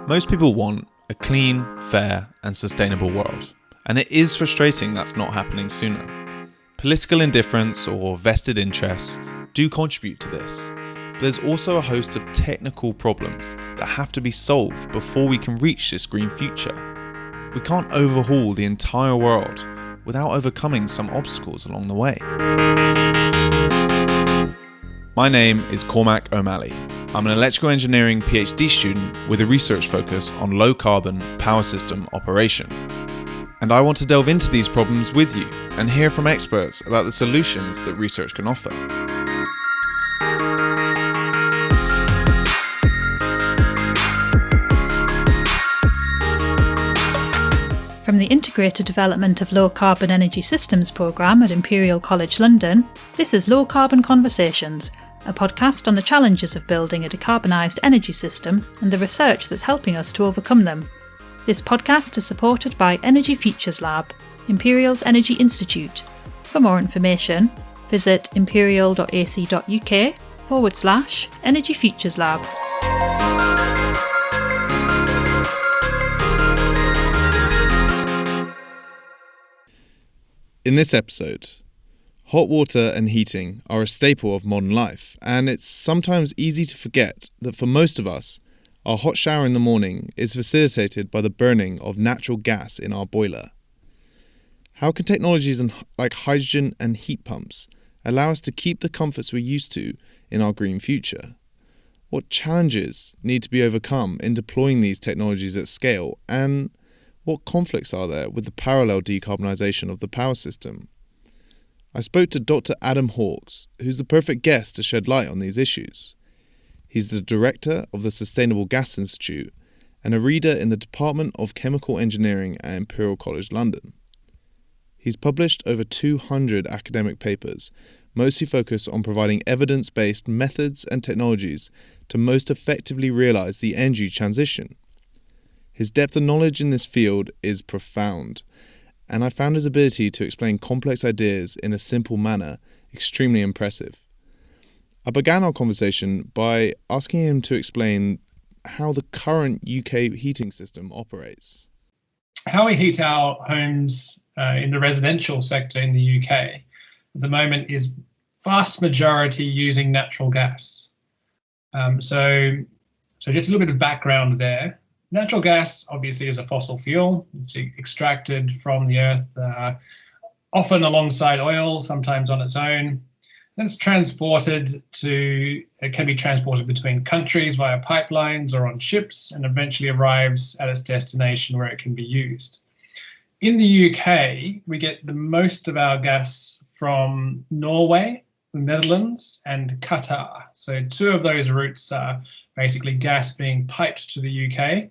Most people want a clean, fair and sustainable world, and it is frustrating that's not happening sooner. Political indifference or vested interests do contribute to this, but there's also a host of technical problems that have to be solved before we can reach this green future. We can't overhaul the entire world without overcoming some obstacles along the way. My name is Cormac O'Malley. I'm an electrical engineering PhD student with a research focus on low carbon power system operation. And I want to delve into these problems with you and hear from experts about the solutions that research can offer. From the Integrated Development of Low Carbon Energy Systems programme at Imperial College London, this is Low Carbon Conversations, a podcast on the challenges of building a decarbonised energy system and the research that's helping us to overcome them. This podcast is supported by Energy Futures Lab, Imperial's Energy Institute. For more information, visit imperial.ac.uk/Energy Futures Lab. In this episode, hot water and heating are a staple of modern life, and it's sometimes easy to forget that for most of us, our hot shower in the morning is facilitated by the burning of natural gas in our boiler. How can technologies like hydrogen and heat pumps allow us to keep the comforts we're used to in our green future? What challenges need to be overcome in deploying these technologies at scale, and what conflicts are there with the parallel decarbonisation of the power system? I spoke to Dr. Adam Hawkes, who's the perfect guest to shed light on these issues. He's the director of the Sustainable Gas Institute and a reader in the Department of Chemical Engineering at Imperial College London. He's published over 200 academic papers, mostly focused on providing evidence-based methods and technologies to most effectively realise the energy transition. His depth of knowledge in this field is profound, and I found his ability to explain complex ideas in a simple manner extremely impressive. I began our conversation by asking him to explain how the current UK heating system operates. How we heat our homes in the residential sector in the UK at the moment is vast majority using natural gas. So just a little bit of background there. Natural gas obviously is a fossil fuel. It's extracted from the earth, often alongside oil, sometimes on its own. Then it's it can be transported between countries via pipelines or on ships, and eventually arrives at its destination where it can be used. In the UK, we get the most of our gas from Norway, the Netherlands, and Qatar. So two of those routes are basically gas being piped to the UK.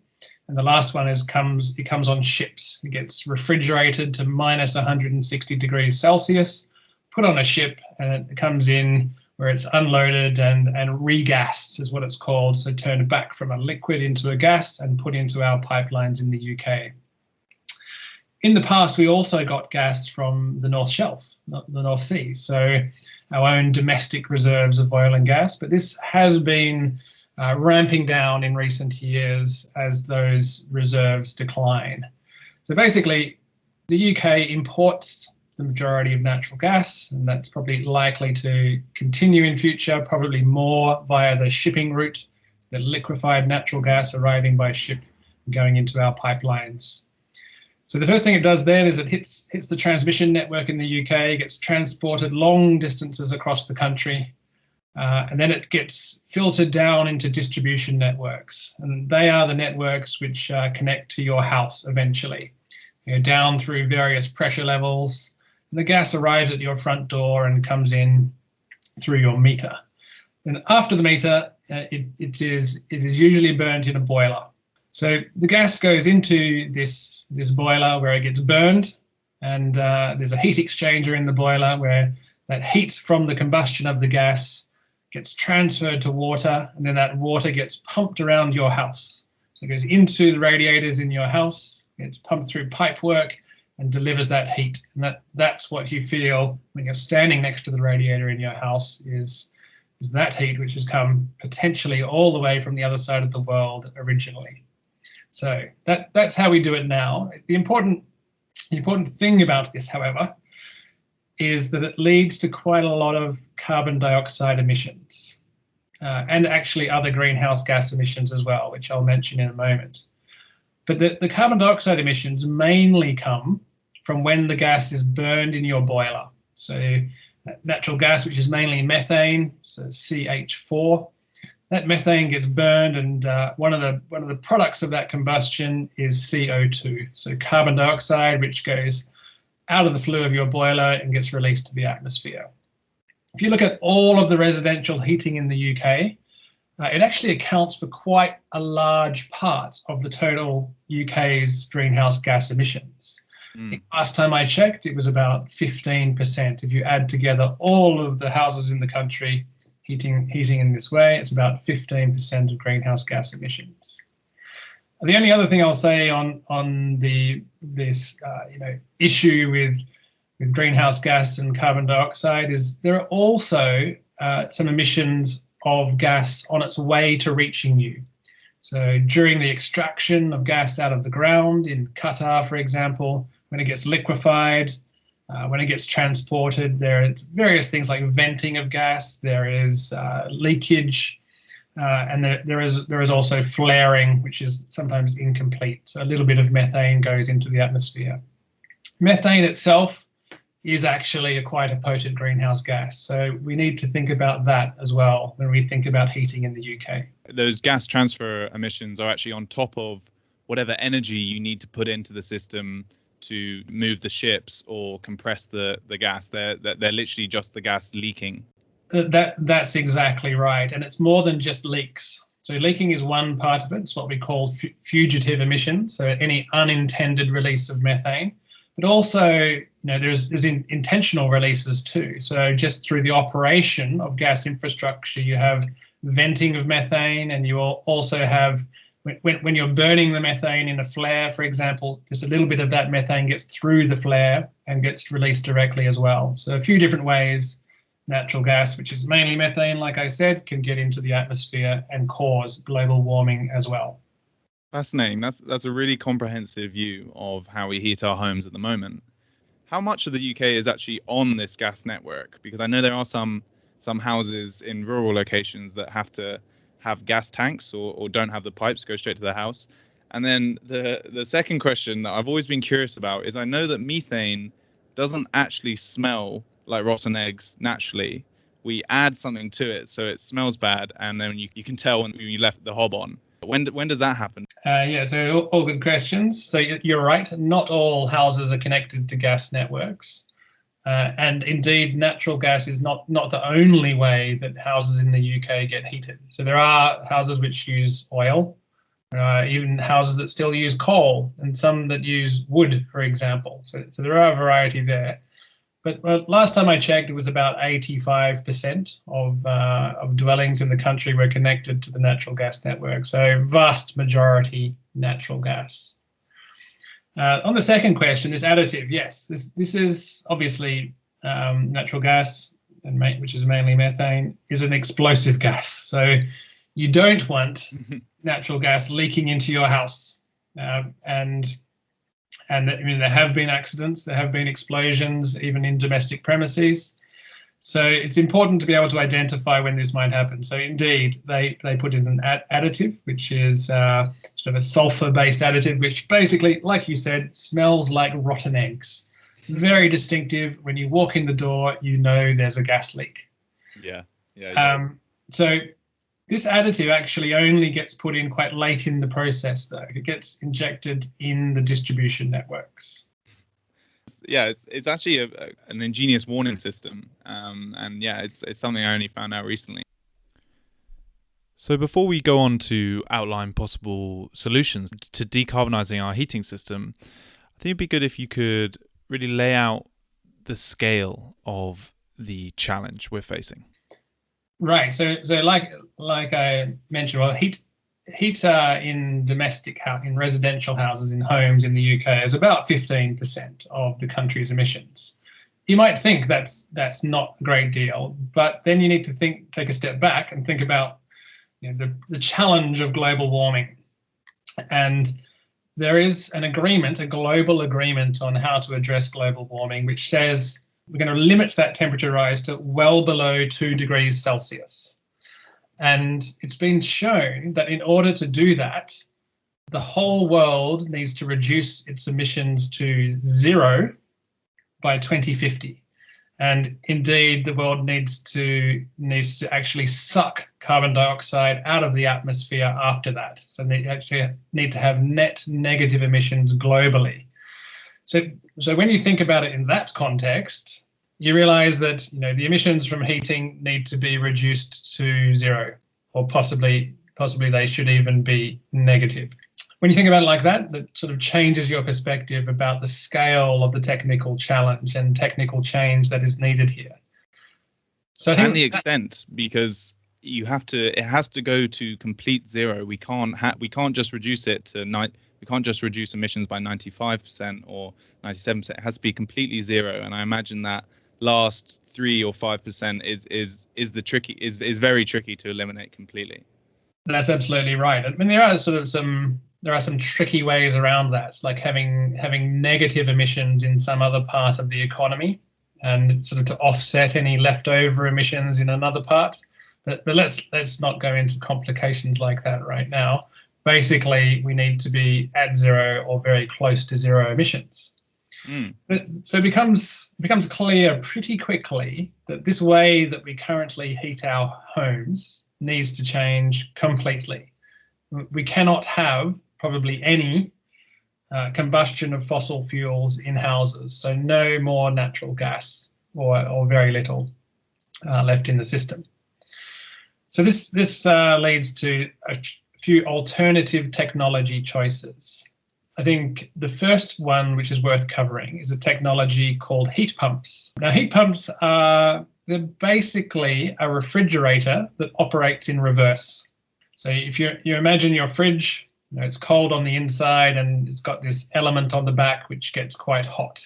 And the last one comes on ships. It gets refrigerated to minus 160 degrees Celsius, put on a ship, and it comes in where it's unloaded and regassed is what it's called. So turned back from a liquid into a gas and put into our pipelines in the UK. In the past, we also got gas from the North Shelf, not the North Sea. So our own domestic reserves of oil and gas, but this has been ramping down in recent years as those reserves decline. So basically, the UK imports the majority of natural gas, and that's probably likely to continue in future, probably more via the shipping route, the liquefied natural gas arriving by ship and going into our pipelines. So the first thing it does then is it hits the transmission network in the UK, gets transported long distances across the country, and then it gets filtered down into distribution networks. And they are the networks which connect to your house eventually, down through various pressure levels. And the gas arrives at your front door and comes in through your meter. And after the meter, it is usually burnt in a boiler. So the gas goes into this boiler where it gets burned, and there's a heat exchanger in the boiler where that heat from the combustion of the gas gets transferred to water, and then that water gets pumped around your house. So it goes into the radiators in your house, gets pumped through pipework and delivers that heat. And that's what you feel when you're standing next to the radiator in your house is that heat which has come potentially all the way from the other side of the world originally. So that's how we do it now. The important thing about this, however, is that it leads to quite a lot of carbon dioxide emissions and actually other greenhouse gas emissions as well, which I'll mention in a moment. But the carbon dioxide emissions mainly come from when the gas is burned in your boiler. So natural gas, which is mainly methane, so CH4, that methane gets burned, and one of the products of that combustion is CO2, so carbon dioxide, which goes out of the flue of your boiler and gets released to the atmosphere. If you look at all of the residential heating in the UK, it actually accounts for quite a large part of the total UK's greenhouse gas emissions. I think last time I checked, it was about 15%. If you add together all of the houses in the country heating in this way, it's about 15% of greenhouse gas emissions. The only other thing I'll say on this issue with greenhouse gas and carbon dioxide is there are also some emissions of gas on its way to reaching you. So during the extraction of gas out of the ground in Qatar, for example, when it gets liquefied, when it gets transported, there is various things like venting of gas, there is leakage, and there is also flaring, which is sometimes incomplete. So a little bit of methane goes into the atmosphere. Methane itself is actually quite a potent greenhouse gas. So we need to think about that as well when we think about heating in the UK. Those gas transfer emissions are actually on top of whatever energy you need to put into the system to move the ships or compress the gas. They're literally just the gas leaking. That's exactly right. And it's more than just leaks. So leaking is one part of it. It's what we call fugitive emissions, so any unintended release of methane. But also, there's intentional releases too. So just through the operation of gas infrastructure, you have venting of methane, and you also have, when you're burning the methane in a flare, for example, just a little bit of that methane gets through the flare and gets released directly as well. So a few different ways natural gas, which is mainly methane, like I said, can get into the atmosphere and cause global warming as well. Fascinating. That's a really comprehensive view of how we heat our homes at the moment. How much of the UK is actually on this gas network? Because I know there are some houses in rural locations that have to have gas tanks or don't have the pipes go straight to the house. And then the second question that I've always been curious about is I know that methane doesn't actually smell like rotten eggs naturally. We add something to it so it smells bad, and then you can tell when you left the hob on. When does that happen? So all good questions. So you're right, not all houses are connected to gas networks. And indeed, natural gas is not the only way that houses in the UK get heated. So there are houses which use oil, even houses that still use coal, and some that use wood, for example. So there are a variety there. But last time I checked, it was about 85% of dwellings in the country were connected to the natural gas network. So vast majority natural gas. On the second question, this additive, yes, this is obviously natural gas, which is mainly methane, is an explosive gas. So you don't want natural gas leaking into your house. And there have been accidents, there have been explosions, even in domestic premises. So it's important to be able to identify when this might happen. So indeed, they put in an additive, which is sort of a sulfur-based additive, which basically, like you said, smells like rotten eggs. Very distinctive. When you walk in the door, you know there's a gas leak. Yeah. So this additive actually only gets put in quite late in the process, though. It gets injected in the distribution networks. Yeah, it's actually an ingenious warning system. And yeah, it's something I only found out recently. So before we go on to outline possible solutions to decarbonising our heating system, I think it'd be good if you could really lay out the scale of the challenge we're facing. Right. So like I mentioned, well, heat in in residential houses, in homes in the UK, is about 15% of the country's emissions. You might think that's not a great deal, but then you need to take a step back and think about the challenge of global warming. And there is an agreement, a global agreement on how to address global warming, which says we're going to limit that temperature rise to well below 2 degrees Celsius. And it's been shown that in order to do that, the whole world needs to reduce its emissions to zero by 2050. And indeed, the world needs to actually suck carbon dioxide out of the atmosphere after that. So they actually need to have net negative emissions globally. So when you think about it in that context, you realize that the emissions from heating need to be reduced to zero, or possibly they should even be negative. When you think about it like that, that sort of changes your perspective about the scale of the technical challenge and technical change that is needed here. So I think and the extent, because it has to go to complete zero. We can't just reduce it to we can't just reduce emissions by 95% or 97%. It has to be completely zero. And I imagine that last 3 or 5% is very tricky to eliminate completely. That's absolutely right. I mean, there are some tricky ways around that, like having negative emissions in some other part of the economy, and sort of to offset any leftover emissions in another part. But let's not go into complications like that right now. Basically, we need to be at zero or very close to zero emissions. So it becomes clear pretty quickly that this way that we currently heat our homes needs to change completely. We cannot have probably any combustion of fossil fuels in houses, so no more natural gas or very little left in the system. So this leads to a few alternative technology choices. I think the first one, which is worth covering, is a technology called heat pumps. Now, heat pumps they're basically a refrigerator that operates in reverse. So if you imagine your fridge, it's cold on the inside and it's got this element on the back which gets quite hot.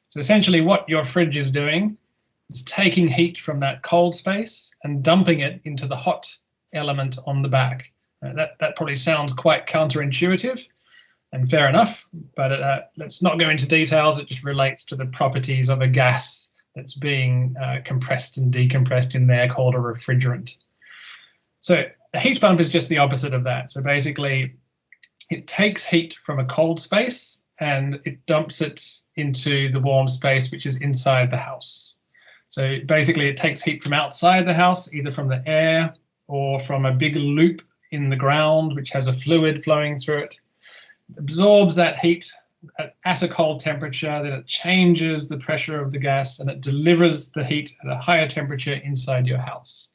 So essentially what your fridge is doing is taking heat from that cold space and dumping it into the hot element on the back. That probably sounds quite counterintuitive, and fair enough, but let's not go into details. It just relates to the properties of a gas that's being compressed and decompressed in there, called a refrigerant. So a heat pump is just the opposite of that. So basically, it takes heat from a cold space and it dumps it into the warm space, which is inside the house. So basically, it takes heat from outside the house, either from the air or from a big loop in the ground, which has a fluid flowing through it. It absorbs that heat at a cold temperature, then it changes the pressure of the gas and it delivers the heat at a higher temperature inside your house.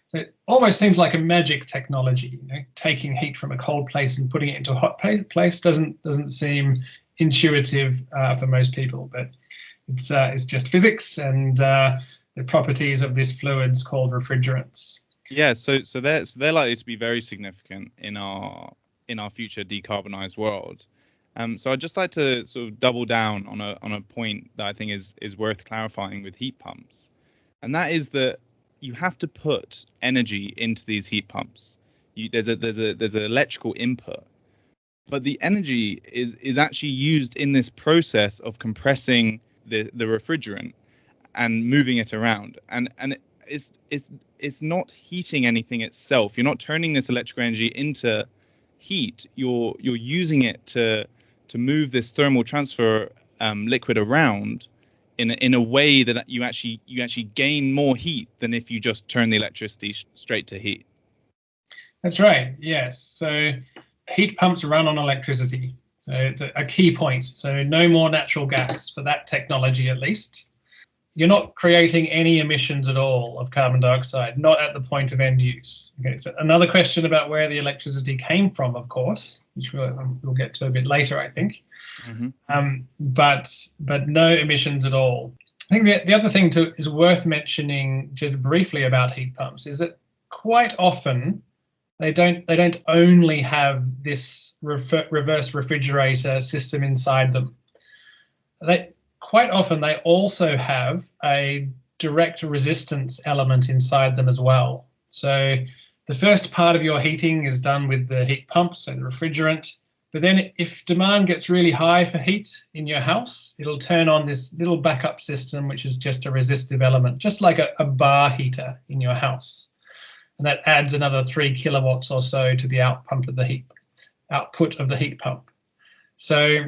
So it almost seems like a magic technology. Taking heat from a cold place and putting it into a hot place doesn't seem intuitive for most people, but it's just physics and the properties of this fluid's called refrigerants. Yeah, so they're likely to be very significant in our future decarbonised world. So I'd just like to sort of double down on a point that I think is worth clarifying with heat pumps, and that is that you have to put energy into these heat pumps. There's an electrical input, but the energy is actually used in this process of compressing the refrigerant and moving it around, and it's not heating anything itself. You're not turning this electrical energy into heat. You're using it to move this thermal transfer liquid around in a way that you actually gain more heat than if you just turn the electricity straight to heat. That's right. Yes. So heat pumps run on electricity. So it's a key point. So no more natural gas for that technology, at least. You're not creating any emissions at all of carbon dioxide, not at the point of end use. Okay, so another question about where the electricity came from, of course, which we'll get to a bit later, I think. Mm-hmm. But no emissions at all. I think the other thing is worth mentioning just briefly about heat pumps is that quite often they don't only have this reverse refrigerator system inside them. Quite often they also have a direct resistance element inside them as well. So the first part of your heating is done with the heat pump, so the refrigerant, But then if demand gets really high for heat in your house, it'll turn on this little backup system, which is just a resistive element, just like a bar heater in your house. And that adds another 3 kilowatts or so to the output of the heat pump. So,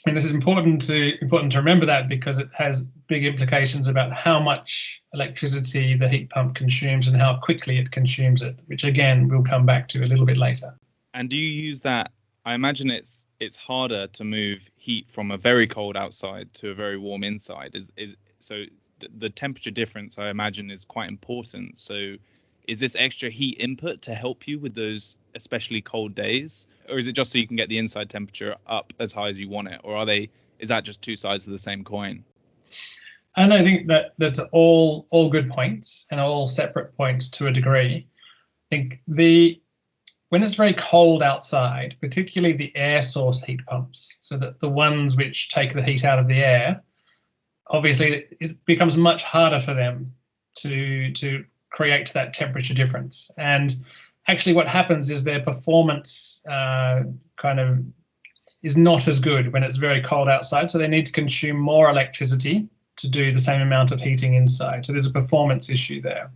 and this is important to remember that, because it has big implications about how much electricity the heat pump consumes and how quickly it consumes it, which again we'll come back to a little bit later. And do you use that? I imagine it's harder to move heat from a very cold outside to a very warm inside. So the temperature difference, I imagine, is quite important. So is this extra heat input to help you with those especially cold days, or is it just so you can get the inside temperature up as high as you want it, or is that just two sides of the same coin? And I think that's all good points, and all separate points to a degree. I think when it's very cold outside, particularly the air source heat pumps, so that the ones which take the heat out of the air, obviously it becomes much harder for them to create that temperature difference. And actually what happens is their performance kind of is not as good when it's very cold outside. So they need to consume more electricity to do the same amount of heating inside. So there's a performance issue there.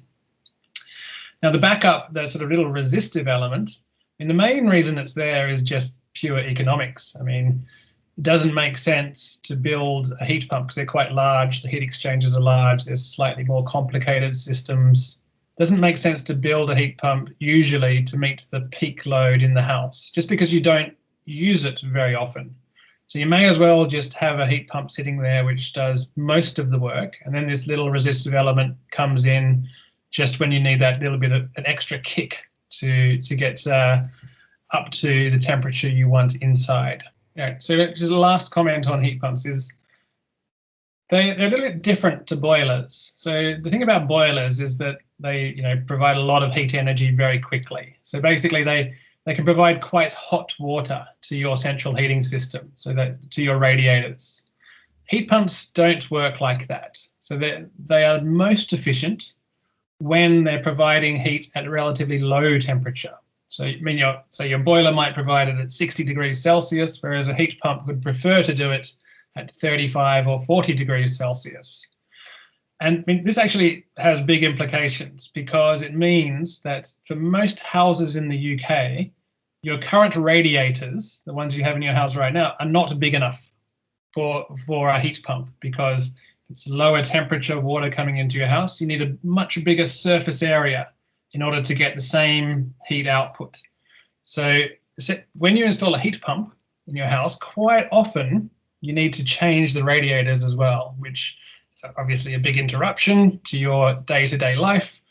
Now the backup, that sort of little resistive element, the main reason it's there is just pure economics. I mean, it doesn't make sense to build a heat pump because they're quite large. The heat exchangers are large. There's slightly more complicated systems. Doesn't make sense to build a heat pump usually to meet the peak load in the house, just because you don't use it very often. So you may as well just have a heat pump sitting there which does most of the work, and then this little resistive element comes in just when you need that little bit of an extra kick to get up to the temperature you want inside. Yeah, so just a last comment on heat pumps is they're a little bit different to boilers. So the thing about boilers is that they provide a lot of heat energy very quickly. So basically they can provide quite hot water to your central heating system, so that to your radiators. Heat pumps don't work like that. So they are most efficient when they're providing heat at a relatively low temperature. So your boiler might provide it at 60 degrees Celsius, whereas a heat pump would prefer to do it at 35 or 40 degrees Celsius. And this actually has big implications, because it means that for most houses in the UK, your current radiators, the ones you have in your house right now, are not big enough for a heat pump, because it's lower temperature water coming into your house. You need a much bigger surface area in order to get the same heat output. So when you install a heat pump in your house, quite often you need to change the radiators as well, which is obviously a big interruption to your day-to-day life,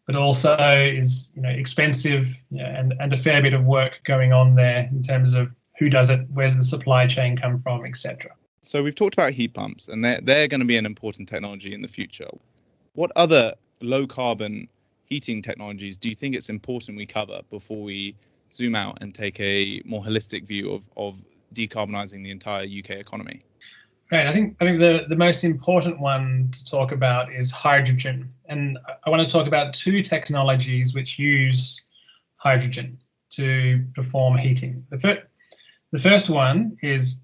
but also is expensive, and a fair bit of work going on there in terms of who does it, where's the supply chain come from, etc. So we've talked about heat pumps, and they're going to be an important technology in the future. What other low carbon heating technologies do you think it's important we cover before we zoom out and take a more holistic view of decarbonising the entire UK economy? Right, I think the most important one to talk about is hydrogen, and I want to talk about two technologies which use hydrogen to perform heating. The first one is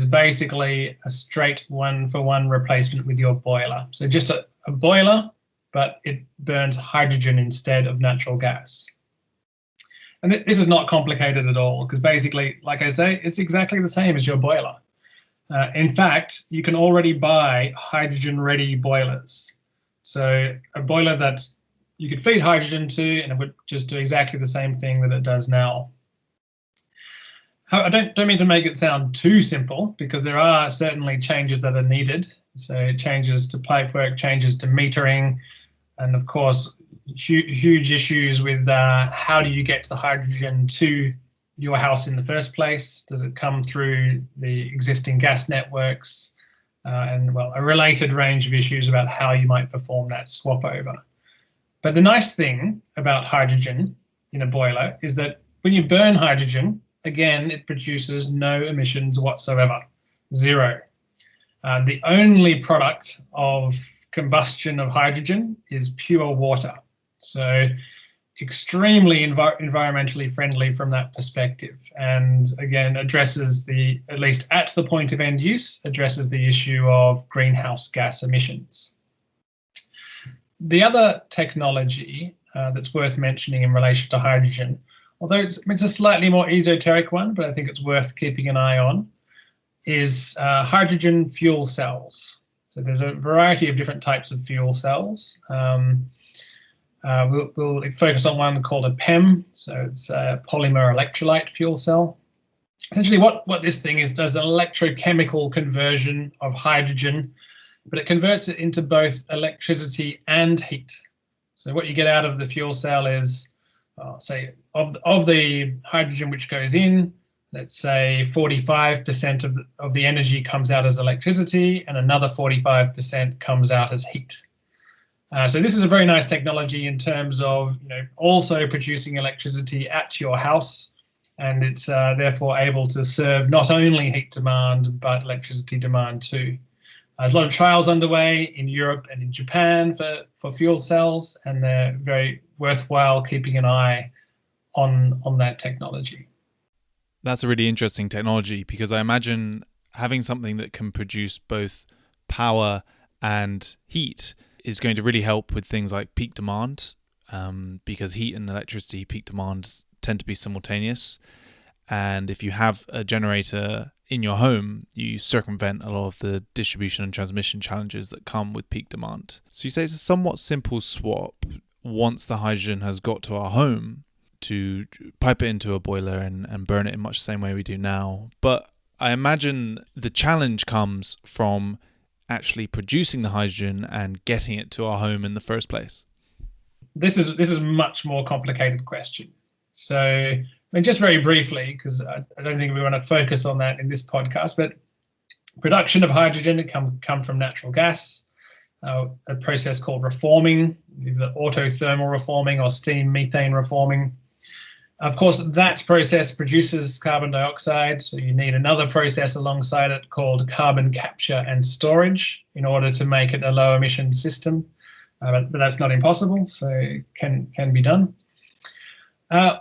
basically a straight one-for-one replacement with your boiler. So just a boiler, but it burns hydrogen instead of natural gas. And this is not complicated at all, because basically, like I say, it's exactly the same as your boiler. In fact, you can already buy hydrogen-ready boilers. So a boiler that you could feed hydrogen to, and it would just do exactly the same thing that it does now. I don't mean to make it sound too simple, because there are certainly changes that are needed. So changes to pipework, changes to metering, and of course, huge issues with how do you get the hydrogen to your house in the first place? Does it come through the existing gas networks? And well, a related range of issues about how you might perform that swap over. But the nice thing about hydrogen in a boiler is that when you burn hydrogen, again, it produces no emissions whatsoever, zero. The only product of combustion of hydrogen is pure water. So extremely environmentally friendly from that perspective, and again addresses at least at the point of end use, addresses the issue of greenhouse gas emissions. The other technology that's worth mentioning in relation to hydrogen, although it's a slightly more esoteric one, but I think it's worth keeping an eye on, is hydrogen fuel cells. So there's a variety of different types of fuel cells. We'll focus on one called a PEM, so it's a polymer electrolyte fuel cell. Essentially what this thing is does an electrochemical conversion of hydrogen, but it converts it into both electricity and heat. So what you get out of the fuel cell is, say, of the hydrogen which goes in, let's say 45% of the energy comes out as electricity and another 45% comes out as heat. So this is a very nice technology in terms of also producing electricity at your house, and it's therefore able to serve not only heat demand but electricity demand too. There's a lot of trials underway in Europe and in Japan for fuel cells, and they're very worthwhile keeping an eye on that technology. That's a really interesting technology, because I imagine having something that can produce both power and heat is going to really help with things like peak demand, because heat and electricity peak demands tend to be simultaneous. And if you have a generator in your home, you circumvent a lot of the distribution and transmission challenges that come with peak demand. So you say it's a somewhat simple swap once the hydrogen has got to our home to pipe it into a boiler and burn it in much the same way we do now. But I imagine the challenge comes from actually producing the hydrogen and getting it to our home in the first place. This is a much more complicated question. So just very briefly, because I don't think we want to focus on that in this podcast, but production of hydrogen come from natural gas, a process called reforming, either autothermal reforming or steam methane reforming. Of course, that process produces carbon dioxide, so you need another process alongside it called carbon capture and storage in order to make it a low emission system. But that's not impossible, so it can be done.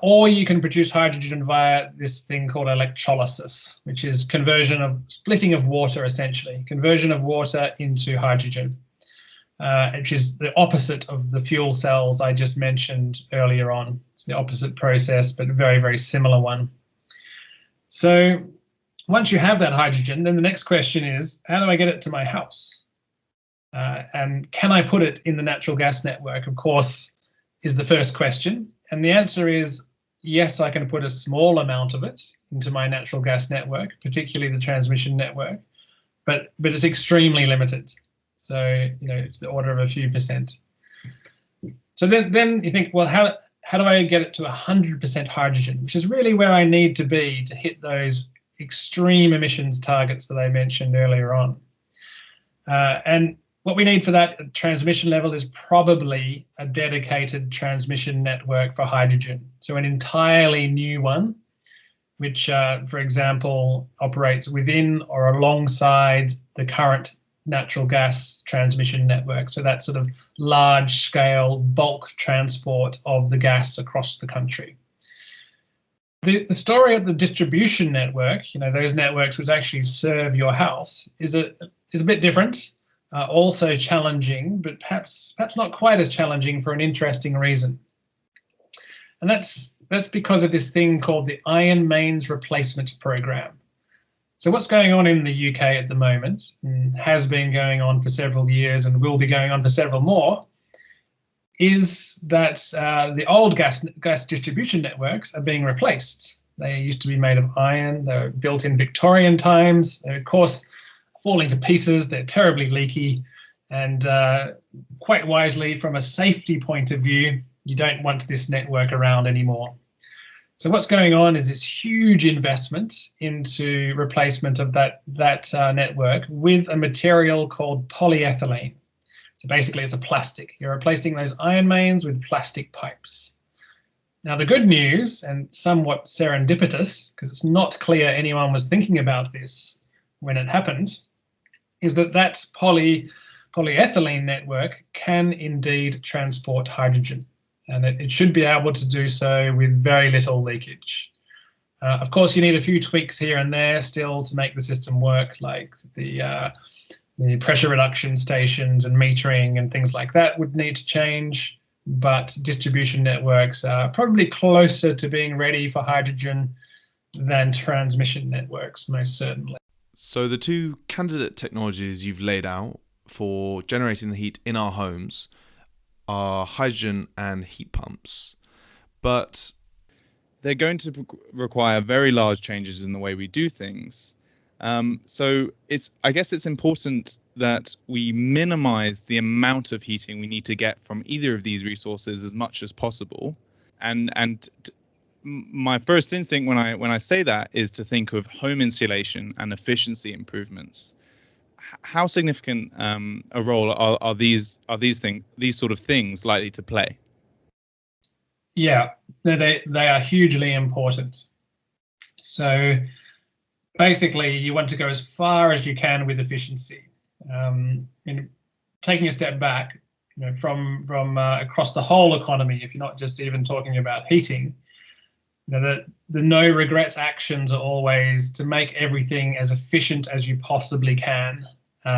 Or you can produce hydrogen via this thing called electrolysis, which is splitting of water, essentially, conversion of water into hydrogen, which is the opposite of the fuel cells I just mentioned earlier on. It's the opposite process, but a very, very similar one. So once you have that hydrogen, then the next question is, how do I get it to my house? And can I put it in the natural gas network, of course, is the first question. And the answer is yes, I can put a small amount of it into my natural gas network, particularly the transmission network, but it's extremely limited. So, it's the order of a few percent. So then you think, well, how do I get it to 100% hydrogen, which is really where I need to be to hit those extreme emissions targets that I mentioned earlier on. And what we need for that at transmission level is probably a dedicated transmission network for hydrogen. So an entirely new one, which, for example, operates within or alongside the current natural gas transmission network. So that sort of large scale bulk transport of the gas across the country. The story of the distribution network, those networks which actually serve your house, is a bit different. Also challenging, but perhaps not quite as challenging for an interesting reason. And that's because of this thing called the Iron Mains Replacement Program. So what's going on in the UK at the moment, and has been going on for several years and will be going on for several more, is that the old gas distribution networks are being replaced. They used to be made of iron. They were built in Victorian times. They're, of course, falling to pieces. They're terribly leaky, and quite wisely, from a safety point of view, you don't want this network around anymore. So what's going on is this huge investment into replacement of that network with a material called polyethylene. So basically, it's a plastic. You're replacing those iron mains with plastic pipes. Now, the good news, and somewhat serendipitous, because it's not clear anyone was thinking about this when it happened, is that polyethylene network can indeed transport hydrogen. and it should be able to do so with very little leakage. Of course, you need a few tweaks here and there still to make the system work, like the pressure reduction stations and metering and things like that would need to change. But distribution networks are probably closer to being ready for hydrogen than transmission networks, most certainly. So the two candidate technologies you've laid out for generating the heat in our homes are hydrogen and heat pumps. But they're going to require very large changes in the way we do things. So I guess it's important that we minimize the amount of heating we need to get from either of these resources as much as possible. And my first instinct when I say that is to think of home insulation and efficiency improvements. How significant a role are these sort of things likely to play? Yeah, they are hugely important. So basically, you want to go as far as you can with efficiency. Taking a step back, from across the whole economy, if you're not just even talking about heating, the no regrets actions are always to make everything as efficient as you possibly can.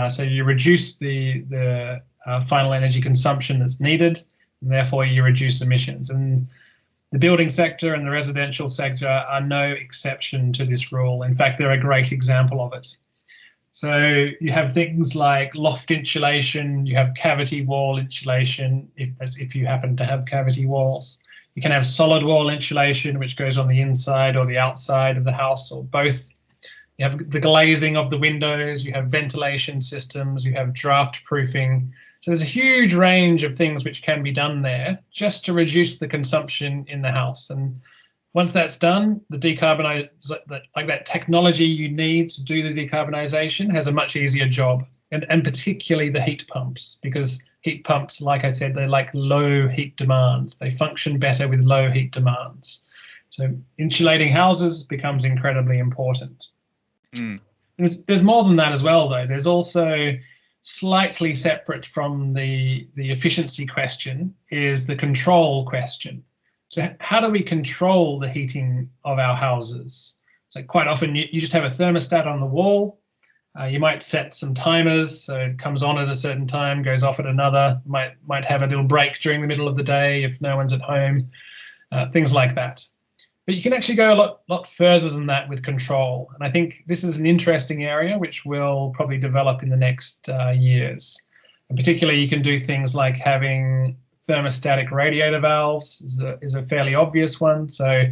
So you reduce the final energy consumption that's needed, and therefore you reduce emissions. And the building sector and the residential sector are no exception to this rule. In fact, they're a great example of it. So you have things like loft insulation, you have cavity wall insulation, if you happen to have cavity walls. You can have solid wall insulation, which goes on the inside or the outside of the house, or both. You have the glazing of the windows, you have ventilation systems, you have draft proofing. So there's a huge range of things which can be done there just to reduce the consumption in the house. And once that's done, the that technology you need to do the decarbonisation has a much easier job, and particularly the heat pumps, because heat pumps, like I said, they're like low heat demands. They function better with low heat demands. So insulating houses becomes incredibly important. There's more than that as well, though. There's also, slightly separate from the efficiency question, is the control question. So how do we control the heating of our houses? So quite often you just have a thermostat on the wall. You might set some timers, so it comes on at a certain time, goes off at another. Might have a little break during the middle of the day if no one's at home, things like that. But you can actually go a lot further than that with control. And I think this is an interesting area which will probably develop in the next years. And particularly, you can do things like having thermostatic radiator valves is a fairly obvious one. So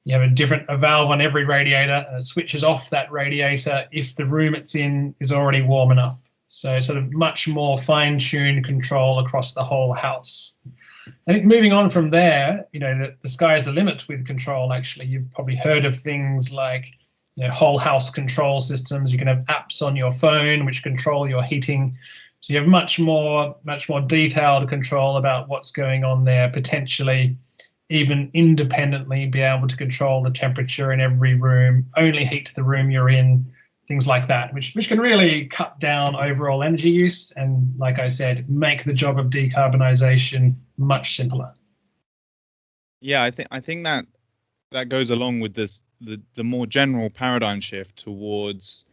you have a valve on every radiator, and it switches off that radiator if the room it's in is already warm enough. So sort of much more fine-tuned control across the whole house. I think moving on from there, the sky's the limit with control. Actually, you've probably heard of things like whole house control systems. You can have apps on your phone which control your heating. So you have much more detailed control about what's going on there, potentially even independently be able to control the temperature in every room, only heat the room you're in, things like that, which can really cut down overall energy use and, like I said, make the job of decarbonisation much simpler. Yeah, I think that goes along with the more general paradigm shift towards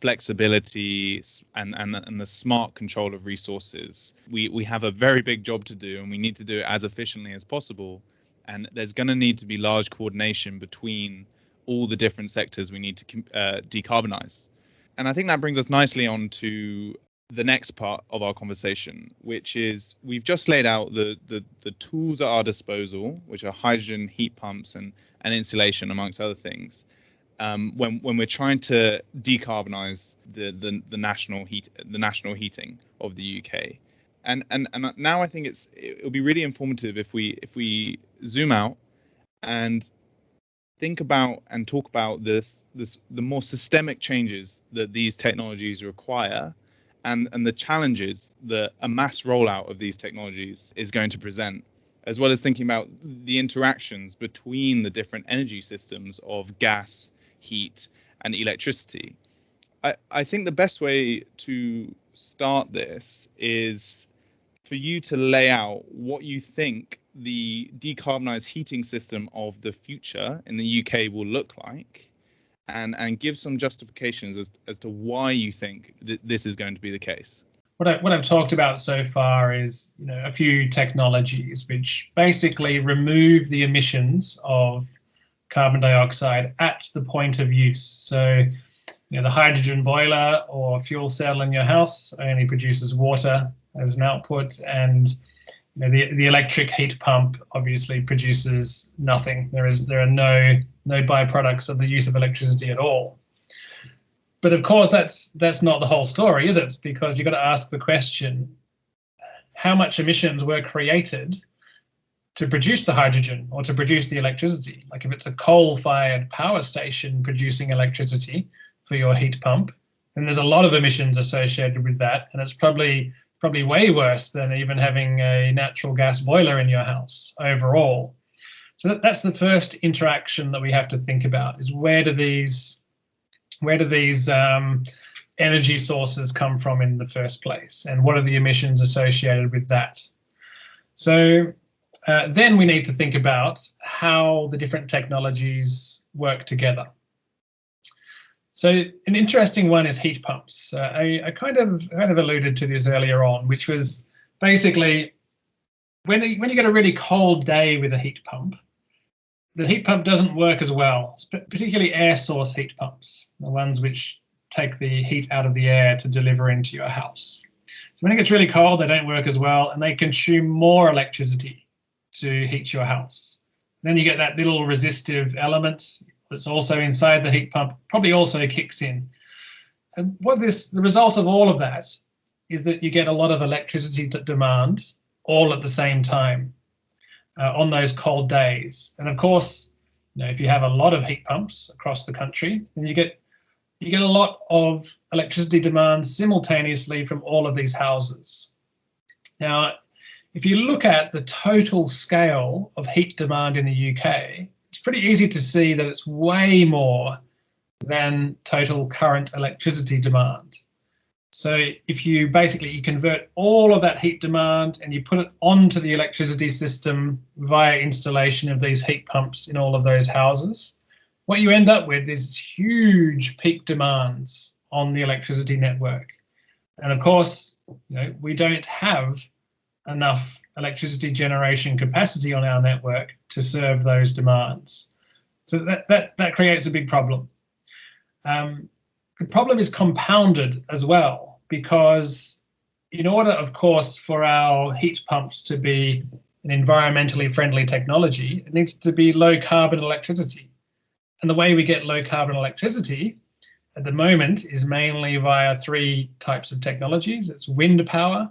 flexibility and the smart control of resources. We have a very big job to do, and we need to do it as efficiently as possible. And there's going to need to be large coordination between all the different sectors we need to decarbonize. And I think that brings us nicely on to the next part of our conversation, which is we've just laid out the tools at our disposal, which are hydrogen, heat pumps, and insulation, amongst other things. When we're trying to decarbonize the national heating of the UK, and now I think it'll be really informative if we zoom out and think about and talk about the more systemic changes that these technologies require, and the challenges that a mass rollout of these technologies is going to present, as well as thinking about the interactions between the different energy systems of gas, heat, and electricity. I think the best way to start this is for you to lay out what you think the decarbonised heating system of the future in the UK will look like, and give some justifications as to why you think this is going to be the case. What I've talked about so far is a few technologies which basically remove the emissions of carbon dioxide at the point of use. So the hydrogen boiler or fuel cell in your house only produces water as an output, and the electric heat pump obviously produces nothing. There are no byproducts of the use of electricity at all. But of course, that's not the whole story, is it? Because you've got to ask the question, how much emissions were created to produce the hydrogen or to produce the electricity? Like if it's a coal-fired power station producing electricity for your heat pump, then there's a lot of emissions associated with that, and it's probably way worse than even having a natural gas boiler in your house overall. So that's the first interaction that we have to think about, is where do these energy sources come from in the first place, and what are the emissions associated with that? So then we need to think about how the different technologies work together. So an interesting one is heat pumps. I kind of alluded to this earlier on, which was basically when you get a really cold day with a heat pump, the heat pump doesn't work as well, particularly air source heat pumps, the ones which take the heat out of the air to deliver into your house. So when it gets really cold, they don't work as well, and they consume more electricity to heat your house. Then you get that little resistive element that's also inside the heat pump, probably also kicks in. And the result of all of that is that you get a lot of electricity demand all at the same time on those cold days. And of course, if you have a lot of heat pumps across the country, then you get a lot of electricity demand simultaneously from all of these houses. Now, if you look at the total scale of heat demand in the UK, it's pretty easy to see that it's way more than total current electricity demand. So if you convert all of that heat demand and you put it onto the electricity system via installation of these heat pumps in all of those houses, what you end up with is huge peak demands on the electricity network. And of course, we don't have enough electricity generation capacity on our network to serve those demands. So that creates a big problem. The problem is compounded as well, because in order, of course, for our heat pumps to be an environmentally friendly technology, it needs to be low carbon electricity. And the way we get low carbon electricity at the moment is mainly via three types of technologies. It's wind power,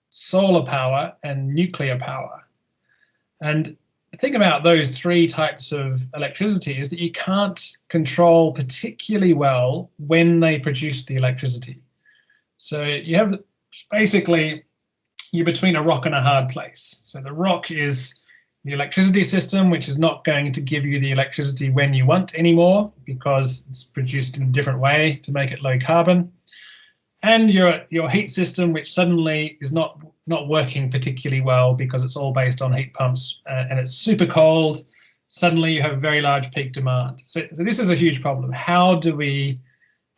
solar power, and nuclear power. And the thing about those three types of electricity is that you can't control particularly well when they produce the electricity. So you're between a rock and a hard place. So the rock is the electricity system, which is not going to give you the electricity when you want anymore because it's produced in a different way to make it low carbon. And your heat system, which suddenly is not working particularly well because it's all based on heat pumps and it's super cold. Suddenly you have a very large peak demand. So this is a huge problem. How do we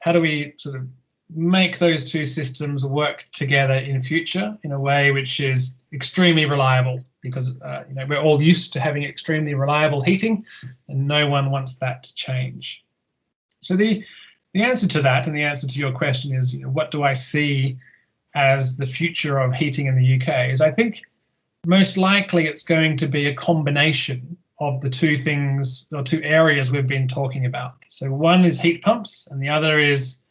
sort of make those two systems work together in future in a way which is extremely reliable? Because we're all used to having extremely reliable heating, and no one wants that to change. So the answer to that, and the answer to your question is, what do I see as the future of heating in the UK, is I think most likely it's going to be a combination of the two things, or two areas we've been talking about. So one is heat pumps and the other is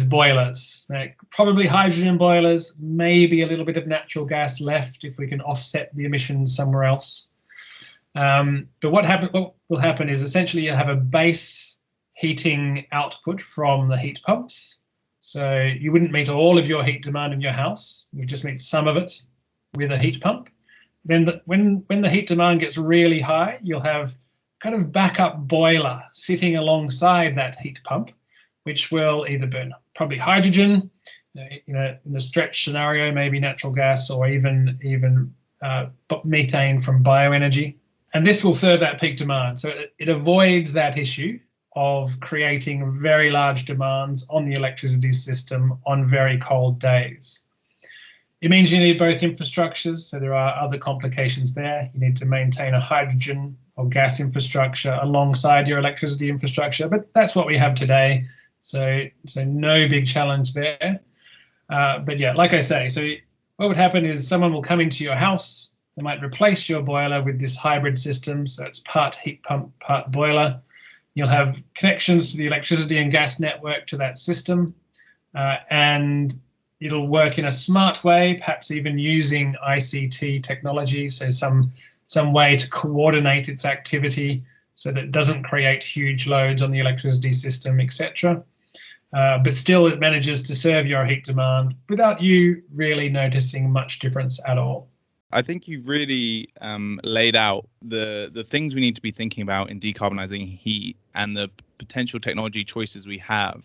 boilers. Probably hydrogen boilers, maybe a little bit of natural gas left if we can offset the emissions somewhere else. But what will happen is essentially you have a base heating output from the heat pumps. So you wouldn't meet all of your heat demand in your house. You just meet some of it with a heat pump. Then when the heat demand gets really high, you'll have kind of backup boiler sitting alongside that heat pump, which will either burn probably hydrogen in the stretch scenario, maybe natural gas or even methane from bioenergy. And this will serve that peak demand. So it avoids that issue of creating very large demands on the electricity system on very cold days. It means you need both infrastructures, so there are other complications there. You need to maintain a hydrogen or gas infrastructure alongside your electricity infrastructure, but that's what we have today, so no big challenge there. But yeah, like I say, so what would happen is someone will come into your house, they might replace your boiler with this hybrid system, so it's part heat pump, part boiler. You'll have connections to the electricity and gas network to that system, and it'll work in a smart way, perhaps even using ICT technology, so some way to coordinate its activity so that it doesn't create huge loads on the electricity system, etc. But still it manages to serve your heat demand without you really noticing much difference at all. I think you've really laid out the things we need to be thinking about in decarbonising heat and the potential technology choices we have.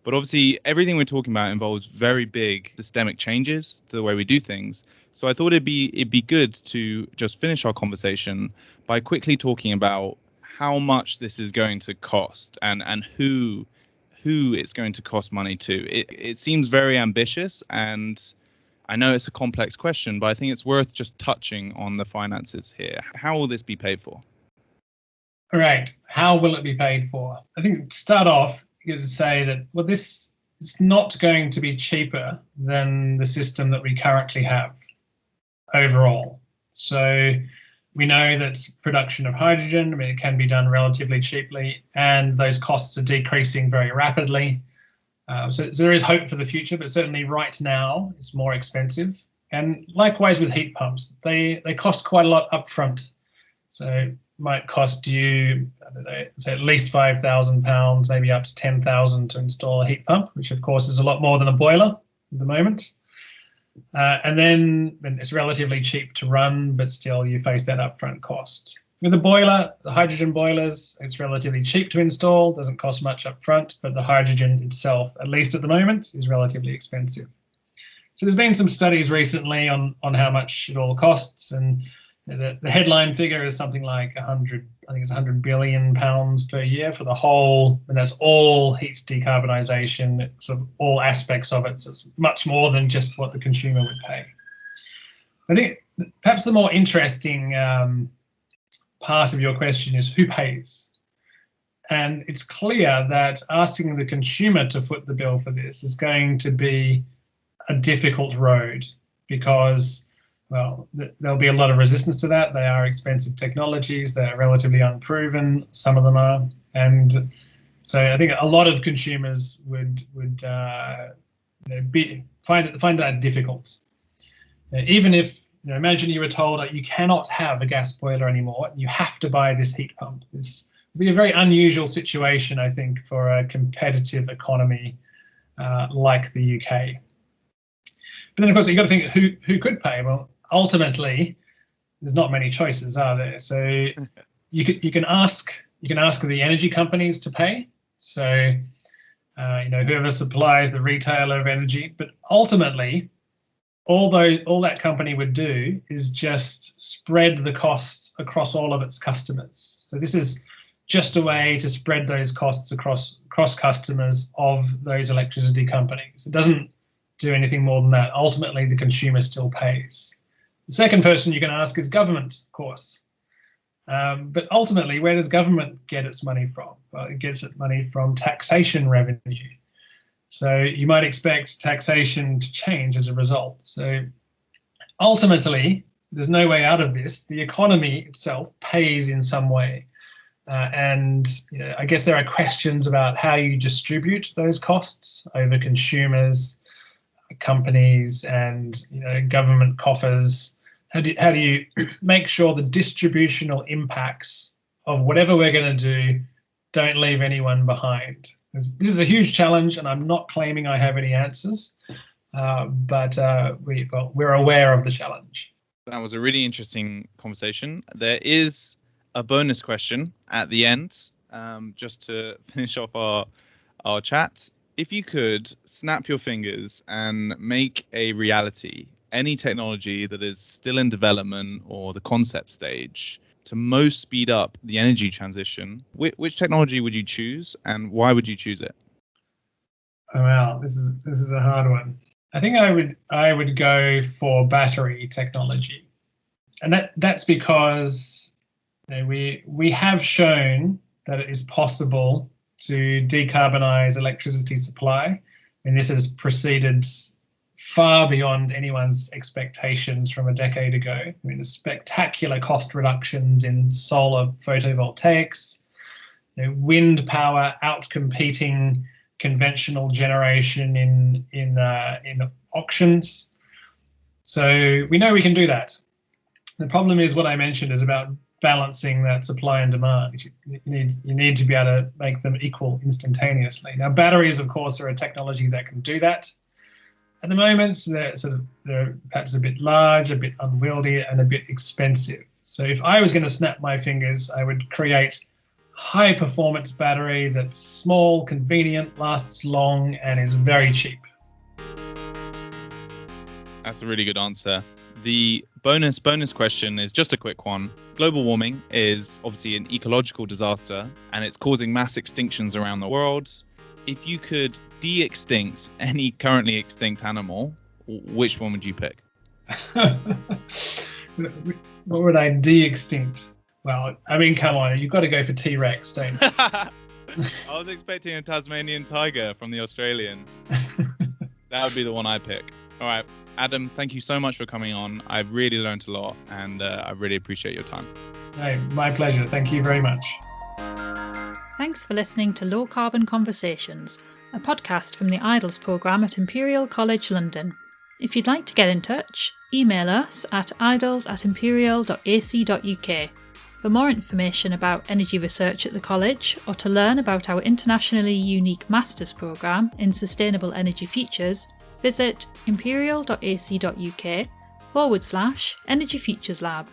But obviously, everything we're talking about involves very big systemic changes to the way we do things. So I thought it'd be good to just finish our conversation by quickly talking about how much this is going to cost and who it's going to cost money to. It seems very ambitious, and I know it's a complex question, but I think it's worth just touching on the finances here. How will this be paid for? All right. How will it be paid for? I think to start off, you could say that, well, this is not going to be cheaper than the system that we currently have overall. So we know that production of hydrogen, it can be done relatively cheaply, and those costs are decreasing very rapidly. So there is hope for the future, but certainly right now it's more expensive. And likewise with heat pumps, they cost quite a lot upfront. So it might cost you, I don't know, say at least £5,000, maybe up to 10,000 to install a heat pump, which of course is a lot more than a boiler at the moment. And then it's relatively cheap to run, but still you face that upfront cost. With the boiler, the hydrogen boilers, it's relatively cheap to install, doesn't cost much upfront, but the hydrogen itself, at least at the moment, is relatively expensive. So there's been some studies recently on how much it all costs, and the headline figure is something like 100 billion pounds per year for the whole, and that's all heat decarbonisation, sort of all aspects of it. So it's much more than just what the consumer would pay. I think perhaps the more interesting part of your question is who pays. And it's clear that asking the consumer to foot the bill for this is going to be a difficult road because, well, there'll be a lot of resistance to that. They are expensive technologies. They're relatively unproven. Some of them are. And so I think a lot of consumers would find that difficult. Even if, imagine you were told that you cannot have a gas boiler anymore, you have to buy this heat pump. This would be a very unusual situation, I think, for a competitive economy like the UK. But then, of course, you've got to think who could pay. Well, ultimately, there's not many choices, are there? So you can ask the energy companies to pay. So whoever supplies the retailer of energy, but ultimately, all that company would do is just spread the costs across all of its customers. So this is just a way to spread those costs across customers of those electricity companies. It doesn't do anything more than that. Ultimately, the consumer still pays. The second person you can ask is government, of course. But ultimately, where does government get its money from? Well, it gets its money from taxation revenue. So you might expect taxation to change as a result. So ultimately, there's no way out of this. The economy itself pays in some way. And I guess there are questions about how you distribute those costs over consumers, companies, and government coffers. How do you make sure the distributional impacts of whatever we're going to do don't leave anyone behind? This is a huge challenge, and I'm not claiming I have any answers, but we're aware of the challenge. That was a really interesting conversation. There is a bonus question at the end, just to finish off our chat. If you could snap your fingers and make a reality any technology that is still in development or the concept stage to most speed up the energy transition, which technology would you choose and why would you choose it? Oh, wow, this is a hard one. I think I would go for battery technology, and that's because we have shown that it is possible to decarbonise electricity supply, and this has proceeded far beyond anyone's expectations from a decade ago. I mean, there's spectacular cost reductions in solar photovoltaics, wind power outcompeting conventional generation in auctions. So we know we can do that. The problem is what I mentioned is about balancing that supply and demand. You need to be able to make them equal instantaneously. Now, batteries, of course, are a technology that can do that. At the moment, they're perhaps a bit large, a bit unwieldy, and a bit expensive. So if I was going to snap my fingers, I would create high performance battery that's small, convenient, lasts long, and is very cheap. That's a really good answer. The bonus question is just a quick one. Global warming is obviously an ecological disaster and it's causing mass extinctions around the world. If you could de-extinct any currently extinct animal, which one would you pick? What would I de-extinct? Well, I mean, come on, you've got to go for T-Rex, don't you? I was expecting a Tasmanian tiger from the Australian. That would be the one I pick. All right, Adam, thank you so much for coming on. I've really learned a lot and I really appreciate your time. Hey, my pleasure. Thank you very much. Thanks for listening to Low Carbon Conversations, a podcast from the IDLES programme at Imperial College London. If you'd like to get in touch, email us at idles@imperial.ac.uk. For more information about energy research at the college or to learn about our internationally unique Masters programme in Sustainable Energy Features, visit imperial.ac.uk/Energy Features Lab.